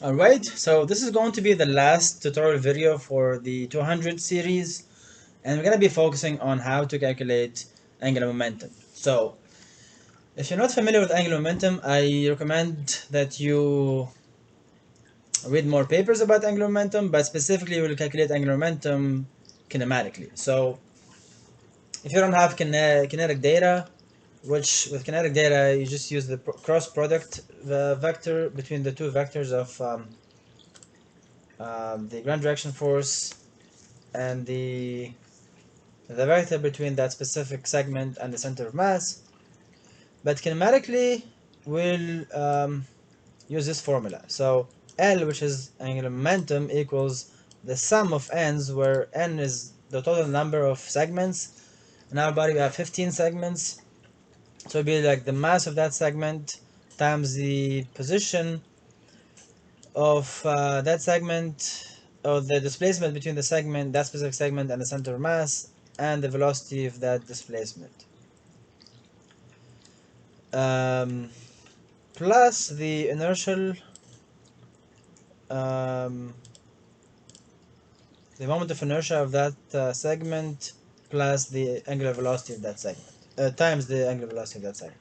Alright, so this is going to be the last tutorial video for the 200 series, and we're going to be focusing on how to calculate angular momentum. So, if you're not familiar with angular momentum, I recommend that you read more papers about angular momentum, but specifically we'll calculate angular momentum kinematically. So, if you don't have kinetic data, which with kinetic data you just use the cross product vector between the two vectors of the ground direction force and the vector between that specific segment and the center of mass. But kinematically, we'll use this formula. So L, which is angular momentum, equals the sum of n's, where n is the total number of segments. In our body, we have 15 segments. So it'll be like the mass of that segment times the position of that segment, or the displacement between the segment, that specific segment, and the center of mass, and the velocity of that displacement. Um, Plus the inertial, um, the moment of inertia of that segment, plus the angular velocity of that segment, times the angular velocity of that segment.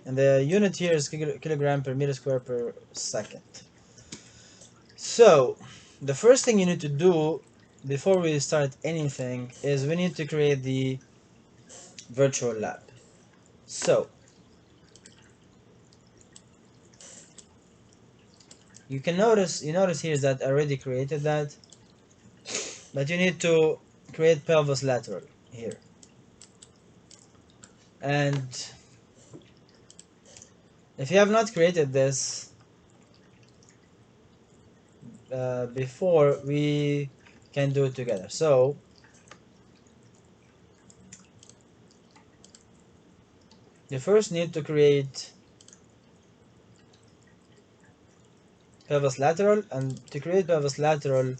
And the unit here is kilogram per meter square per second. So, the first thing you need to do before we start anything is we need to create the virtual lab. So, you notice here that I already created that, but you need to create pelvis lateral here. And if you have not created this before, we can do it together. So you first need to create pelvis lateral, and to create pelvis lateral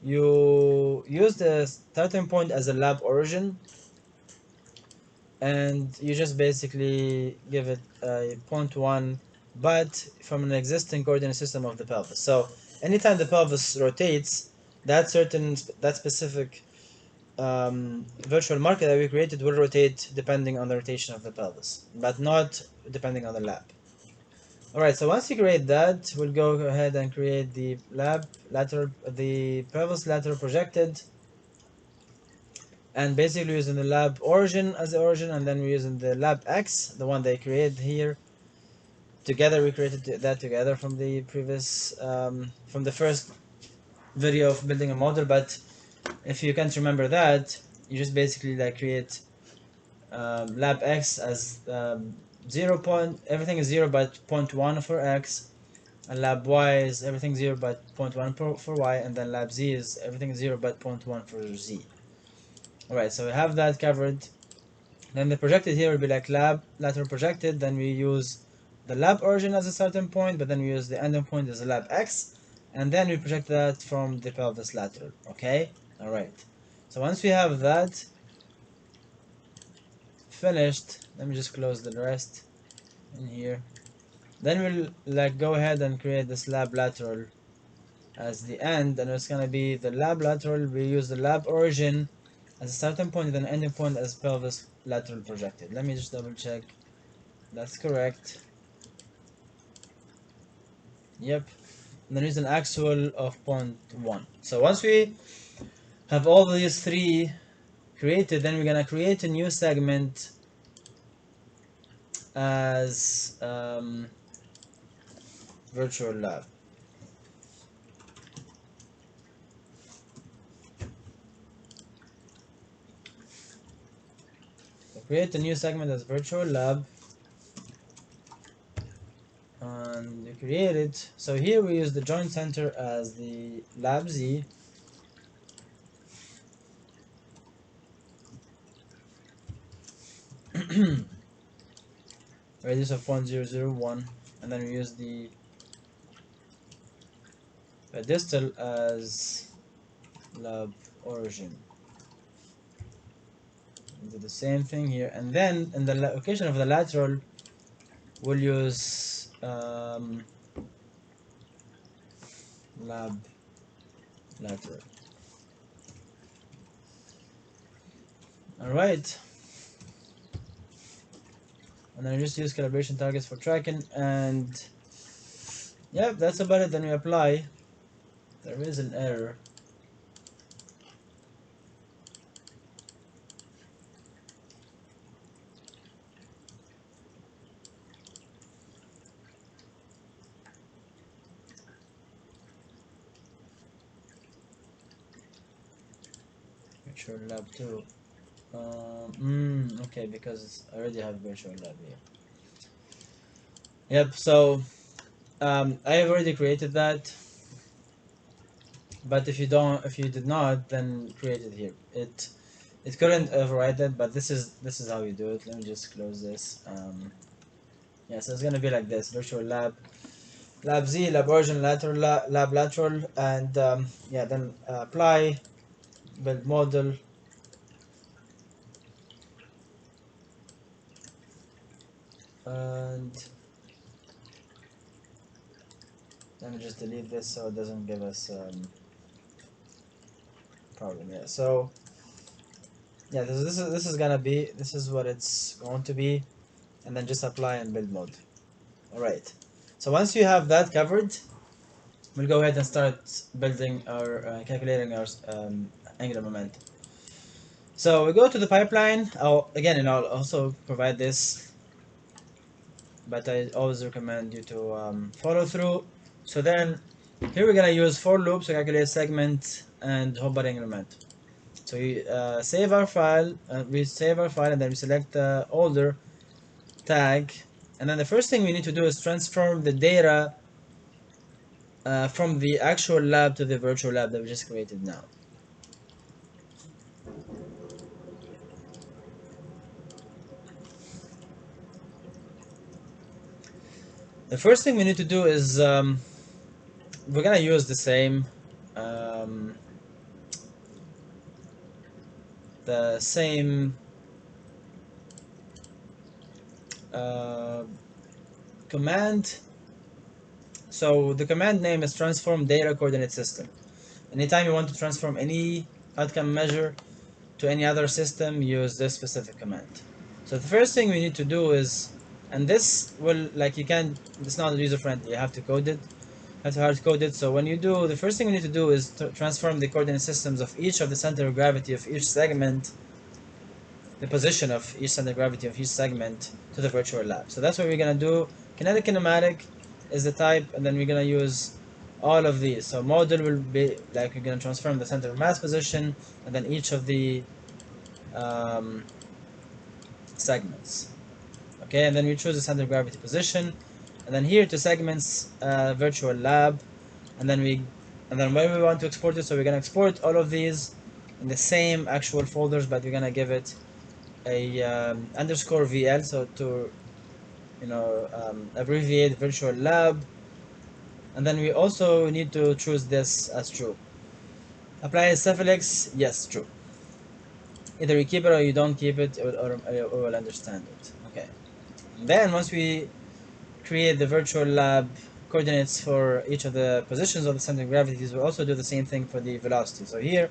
you use the starting point as a lab origin, and you just basically give it a 0.1, but from an existing coordinate system of the pelvis. So anytime the pelvis rotates, that specific virtual marker that we created will rotate depending on the rotation of the pelvis, but not depending on the lab. Alright, so once you create that, we'll go ahead and create the the pelvis lateral projected, and basically using the lab origin as the origin, and then we're using the lab X, the one they created here. Together we created that together from the previous, from the first video of building a model, but if you can't remember that, you just basically like create lab X as 0 point, everything is 0 but 0.1 for X, and lab Y is everything 0 but 0.1 for Y, and then lab Z is everything 0 but 0.1 for Z. Alright, so we have that covered. Then the projected here will be like lab lateral projected, then we use the lab origin as a starting point, but then we use the ending point as a lab X, and then we project that from the pelvis lateral. Okay? Alright. So once we have that finished, let me just close the rest in here. Then we'll like go ahead and create this lab lateral as the end, and it's gonna be the lab lateral. We use the lab origin as a starting point and then ending point as pelvis lateral projected. Let me just double check that's correct. Yep. And then use an actual of 0.1. So once we have all these three created, then we're gonna create a new segment as virtual lab. So create a new segment as virtual lab, and you create it. So here we use the joint center as the lab Z, radius of 0.001, and then we use the distal as lab origin. We do the same thing here, and then in the location of the lateral we'll use lab lateral. Alright. And then I just use calibration targets for tracking, and yeah, that's about it. Then we apply. There is an error. Virtual lab 2. Okay, because I already have virtual lab here. Yep, so I have already created that, but if you did not, then create it here. It couldn't override that, but this is how you do it. Let me just close this. Yeah, so it's gonna be like this: virtual lab Z, lab origin, lateral, lab lateral, and yeah, then apply, build model, and let me just delete this so it doesn't give us problem. Yeah, so yeah, this is what it's going to be, and then just apply and build mode. All right. So once you have that covered, we'll go ahead and start building our calculating our angular momentum. So we go to the pipeline. Again, and I'll also provide this, but I always recommend you to follow through. So then here we're gonna use for loops to calculate segment and whole body angular momentum. So we save our file, and then we select the older tag, and then the first thing we need to do is transform the data from the actual lab to the virtual lab that we just created now. The first thing we need to do is we're gonna use um, the same uh, command. So the command name is transform data coordinate system. Anytime you want to transform any outcome measure to any other system, use this specific command. So the first thing we need to do is, and this will, like, you can't, it's not user friendly, you have to code it, have to hard code it. So when you do, the first thing we need to do is to transform the coordinate systems of each of the center of gravity of each segment, the position of each center of gravity of each segment to the virtual lab. So that's what we're gonna do. Kinetic kinematic is the type, and then we're gonna use all of these. So model will be like we're gonna transform the center of mass position, and then each of the um, segments. Okay, and then we choose the center of gravity position, and then here to segments virtual lab, and then when we want to export it, so we're gonna export all of these in the same actual folders, but we're gonna give it a underscore VL, so to abbreviate virtual lab, and then we also need to choose this as true. Apply suffix, yes, true. Either you keep it or you don't keep it, or will understand it. Okay. And then once we create the virtual lab coordinates for each of the positions of the center of gravities, we'll also do the same thing for the velocity. So here,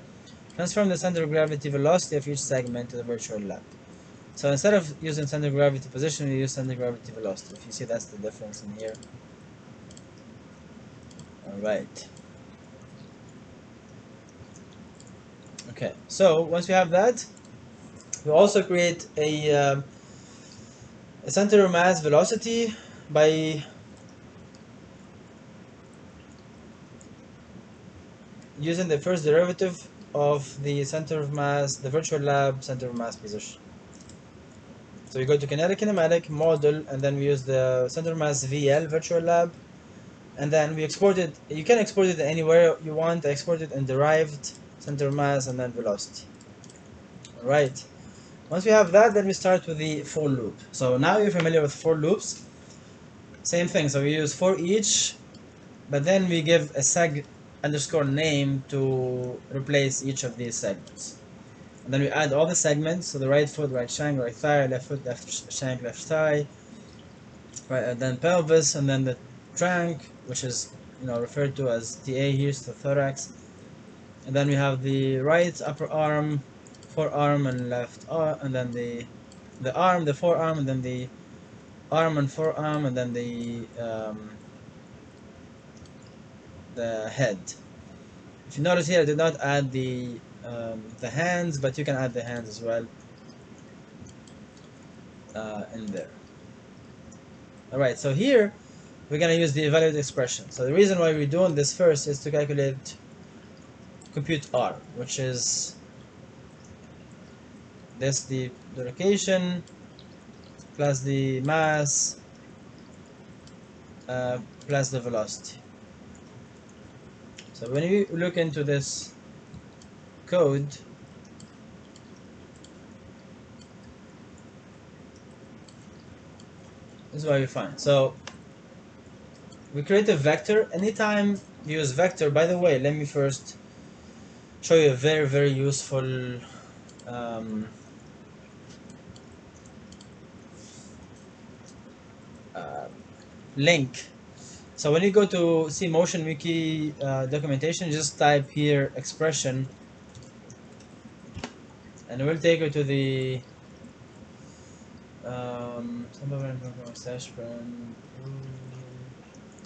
transform the center of gravity velocity of each segment to the virtual lab. So instead of using center of gravity position, we use center of gravity velocity. If you see, that's the difference in here. All right. Okay. So once we have that, we also create a center of mass velocity by using the first derivative of the center of mass, the virtual lab center of mass position. So we go to kinetic kinematic model, and then we use the center of mass VL virtual lab, and then we export it. You can export it anywhere you want. I export it in derived, center of mass, and then velocity. All right. Once we have that, then we start with the for loop. So now you're familiar with for loops. Same thing. So we use for each, but then we give a seg underscore name to replace each of these segments. And then we add all the segments, so the right foot, right shank, right thigh, left foot, left shank, left thigh, right, and then pelvis, and then the trunk, which is referred to as TA here, so thorax. And then we have the right upper arm, forearm, and left arm, and then the arm, the forearm, and then the arm and forearm, and then the head. If you notice here, I did not add the hands, but you can add the hands as well in there. All right, so here we're gonna use the evaluate expression. So the reason why we're doing this first is to calculate compute R, which is this the location plus the mass plus the velocity. So when you look into this code, this is what you find. So we create a vector. Anytime you use vector, by the way, let me first show you a very, very useful link. So when you go to see Motion Wiki documentation, just type here expression, and it will take you to the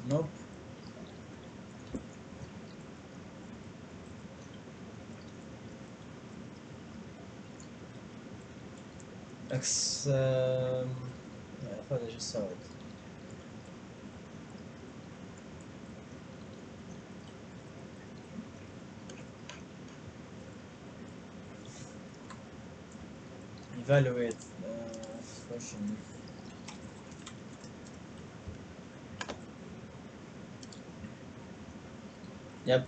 nope. Yeah, I thought I just saw it. Evaluate expression. Yep.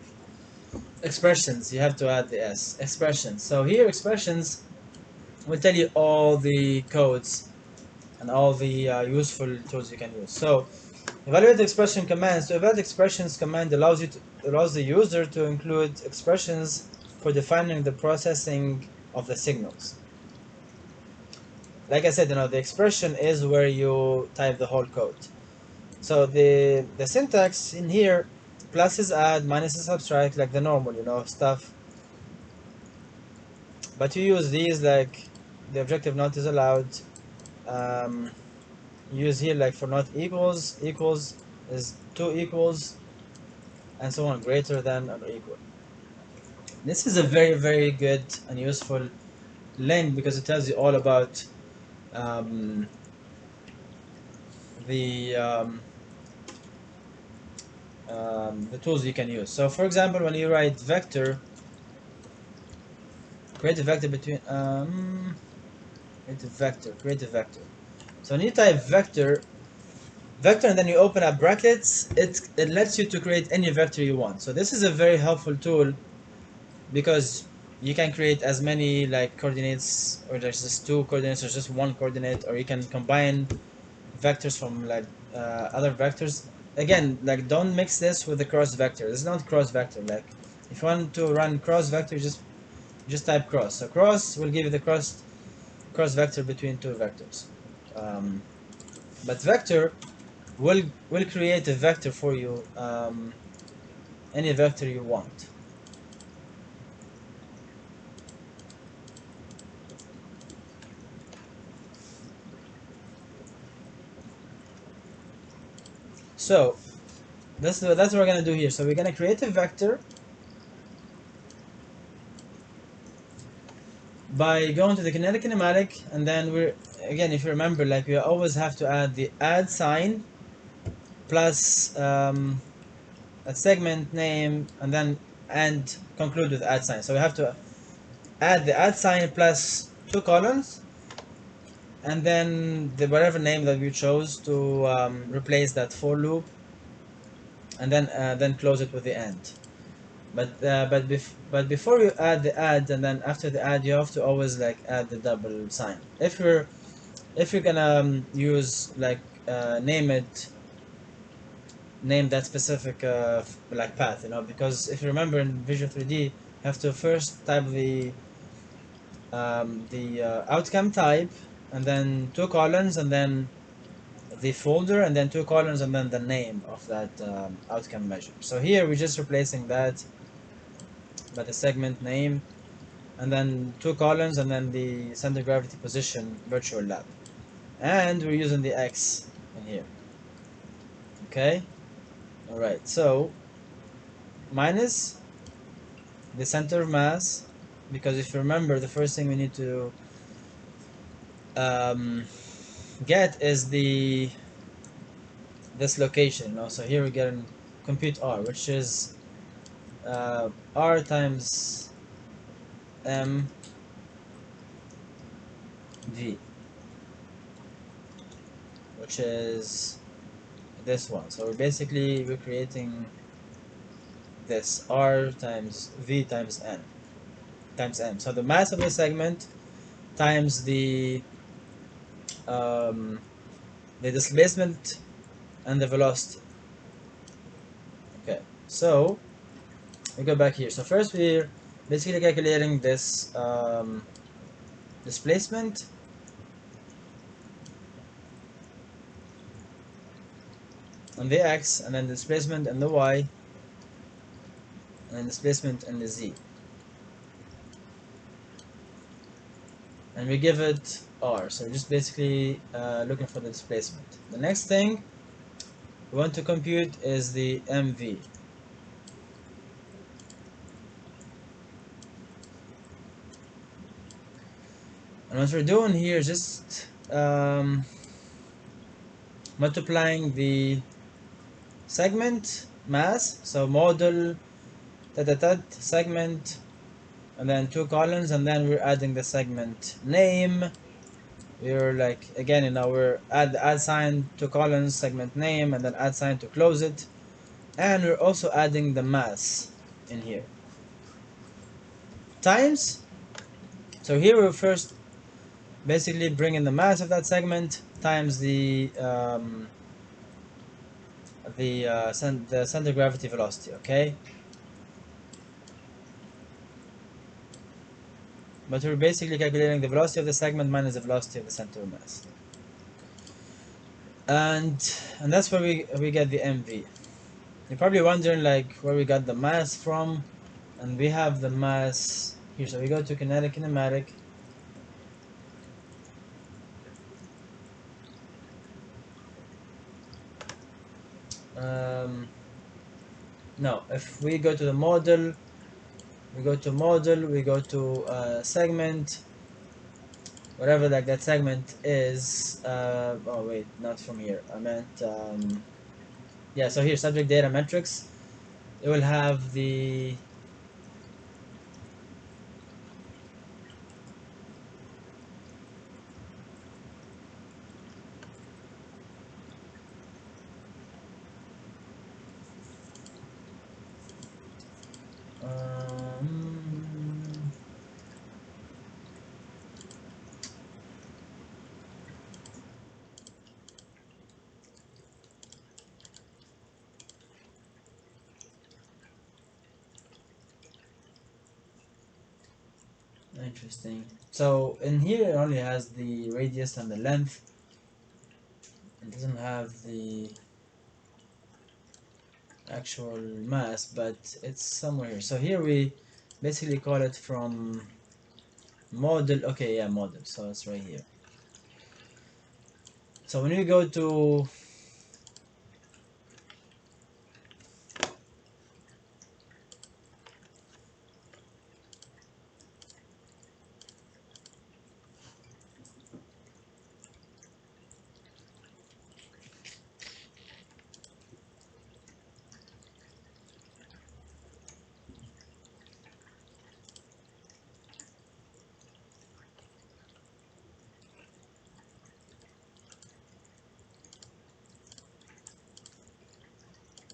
Expressions, you have to add the S. Expressions. So here expressions will tell you all the codes and all the useful tools you can use. So evaluate expression commands. To evaluate expressions command allows the user to include expressions for defining the processing of the signals. Like I said, the expression is where you type the whole code. So the syntax in here, pluses add, minuses subtract, like the normal, stuff. But you use these like the objective not is allowed. Use here like for not equals is 2 equals, and so on, greater than or equal. This is a very, very good and useful link because it tells you all about the the tools you can use. So for example, when you write vector, create a vector between create a vector. So when you type vector, and then you open up brackets, it lets you to create any vector you want. So this is a very helpful tool because you can create as many like coordinates, or there's just 2 coordinates or just 1 coordinate, or you can combine vectors from like other vectors. Again, like don't mix this with the cross vector. This is not cross vector. Like if you want to run cross vector, just type cross. So cross will give you the cross vector between 2 vectors. But vector will create a vector for you, any vector you want. So that's what we're gonna do here. So we're gonna create a vector by going to the kinetic kinematic, and then again, if you remember, like we always have to add the add sign plus a segment name, and then conclude with add sign. So we have to add the add sign plus 2 colons, and then whatever name that we chose to replace that for loop, and then close it with the end. But before you add the add, and then after the add, you have to always like add the double sign. If you're gonna use like name that specific like path, because if you remember in Visual 3D, you have to first type the outcome type, and then 2 colons, and then the folder, and then two columns, and then the name of that outcome measure. So here we're just replacing that by the segment name, and then two columns, and then the center of gravity position virtual lab, and we're using the X in here. Okay, all right. So minus the center of mass, because if you remember, the first thing we need to um, get is this location. So here we get compute R, which is R times M V, which is this one. So we're basically recreating this R times V times N times M. So the mass of the segment times the displacement and the velocity. Okay, so we go back here. So first we're basically calculating this displacement on the X, and then displacement and the Y, and then displacement and the Z. And we give it R, so we're just basically looking for the displacement. The next thing we want to compute is the MV. And what we're doing here is just multiplying the segment mass, so model segment, and then two columns, and then we're adding the segment name. We're like, again, we're add sign, two columns, segment name, and then add sign to close it, and we're also adding the mass in here times. So here we're first basically bringing the mass of that segment times the center of gravity velocity. Okay, but we're basically calculating the velocity of the segment minus the velocity of the center of mass, and that's where we get the MV. You're probably wondering like where we got the mass from, and we have the mass here. So we go to kinetic kinematic, no, if we go to the model, we go to segment, whatever like that segment is. Oh wait, not from here, I meant yeah, so here, subject data metrics, it will have the interesting. So in here it only has the radius and the length. It doesn't have the actual mass, but it's somewhere here. So here we basically call it from model. Okay, yeah, model. So it's right here. So when we go to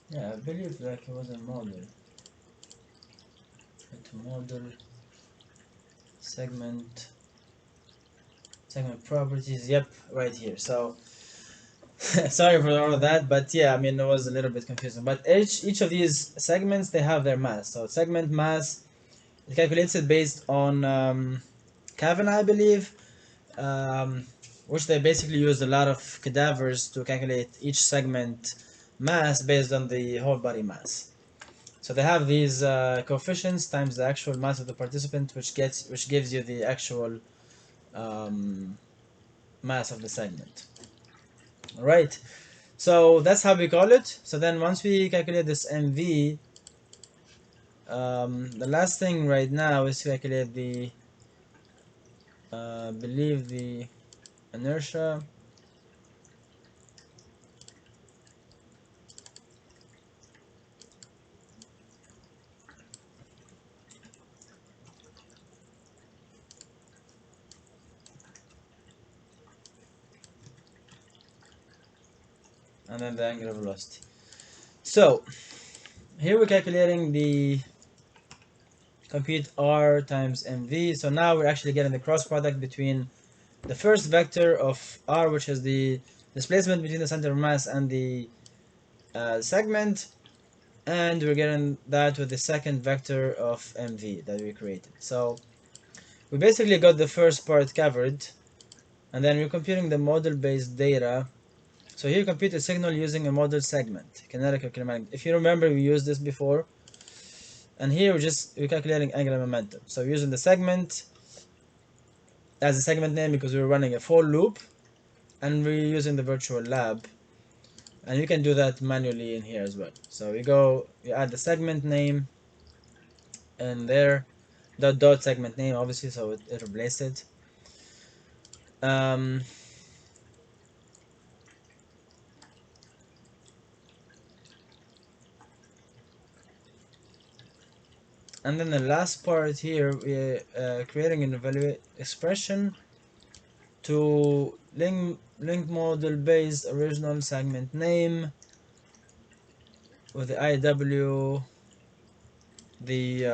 yeah, I believe like it was a model. Model segment properties. Yep, right here. So sorry for all of that, but yeah, I mean it was a little bit confusing. But each of these segments, they have their mass. So segment mass, it calculates it based on Cavan, I believe. Um, which they basically used a lot of cadavers to calculate each segment mass based on the whole body mass. So they have these coefficients times the actual mass of the participant, which gives you the actual um, mass of the segment. All right. So that's how we call it. So then once we calculate this MV, the last thing right now is to calculate the believe the inertia. And then the angular velocity. So here we're calculating the compute r times mv. So now we're actually getting the cross product between the first vector of r, which is the displacement between the center of mass and the segment, and we're getting that with the second vector of mv that we created. So we basically got the first part covered, and then we're computing the model-based data. So here compute a signal using a model segment, kinetic or kinematic. If you remember, we used this before. And here we're calculating angular momentum. So we're using the segment as a segment name because we're running a for loop, and we're using the virtual lab. And you can do that manually in here as well. So we add the segment name in there, dot segment name obviously, so it replaced it. Um, and then the last part here, we're creating an evaluate expression to link model based original segment name with the IW, the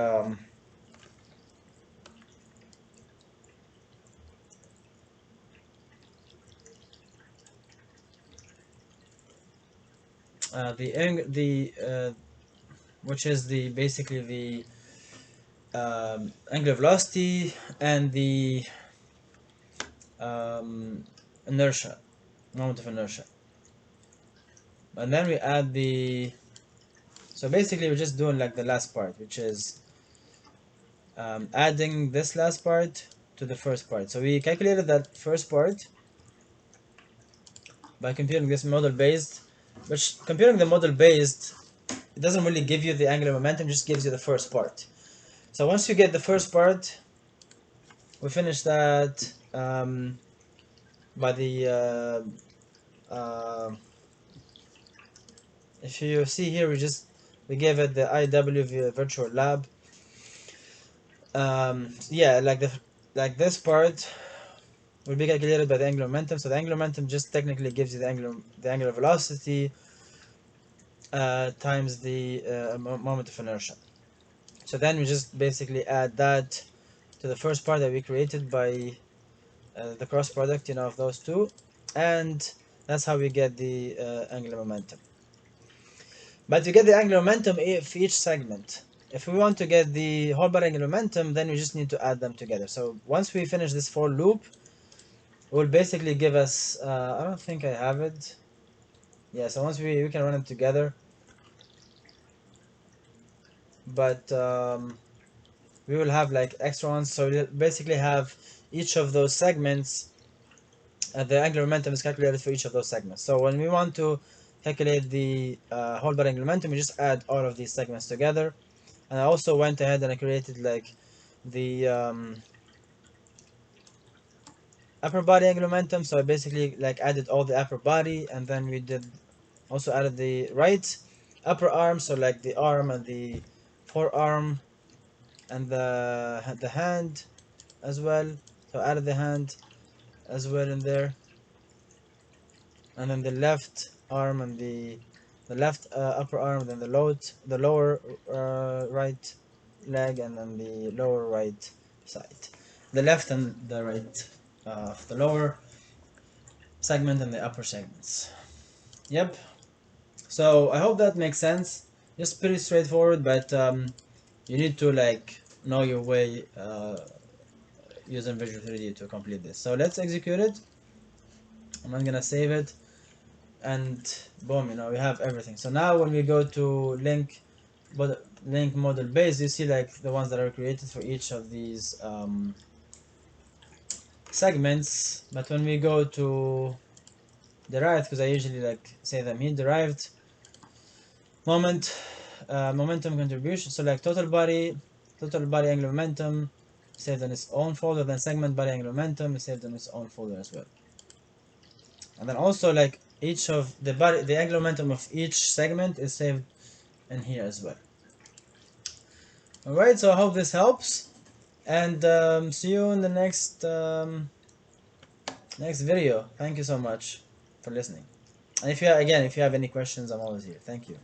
which is the basically the angular velocity and the inertia, moment of inertia. And then we add so basically we're just doing like the last part, which is adding this last part to the first part. So we calculated that first part by computing this model based, which computing the model based, it doesn't really give you the angular momentum, just gives you the first part. So once you get the first part, we finish that by the if you see here, we gave it the IW virtual lab. Yeah, like this part will be calculated by the angular momentum. So the angular momentum just technically gives you the angular velocity times the moment of inertia. So then we just basically add that to the first part that we created by the cross product, of those two, and that's how we get the angular momentum. But to get the angular momentum for each segment, if we want to get the whole body angular momentum, then we just need to add them together. So once we finish this for loop, it will basically give us, I don't think I have it. Yeah, so once we can run it together, but we will have like extra ones. So we'll basically have each of those segments, the angular momentum is calculated for each of those segments. So when we want to calculate the whole body angular momentum, we just add all of these segments together. And I also went ahead and I created like the upper body angular momentum. So I basically like added all the upper body, and then we did also added the right upper arm, so like the arm and the forearm and the hand as well. So added the hand as well in there, and then the left arm and the left upper arm, then the lower right leg, and then the lower right side, the left and the right of the lower segment and the upper segments. Yep. So I hope that makes sense. Just pretty straightforward, but you need to like know your way using Visual 3D to complete this. So let's execute it. I'm not gonna save it, and boom, we have everything. So now when we go to link model base, you see like the ones that are created for each of these segments. But when we go to derived, because I usually like say them here, derived momentum contribution. So like total body angular momentum saved on its own folder, then segment body angular momentum is saved on its own folder as well. And then also like each of the angular momentum of each segment is saved in here as well. Alright, so I hope this helps, and see you in the next video. Thank you so much for listening. And if you have any questions, I'm always here. Thank you.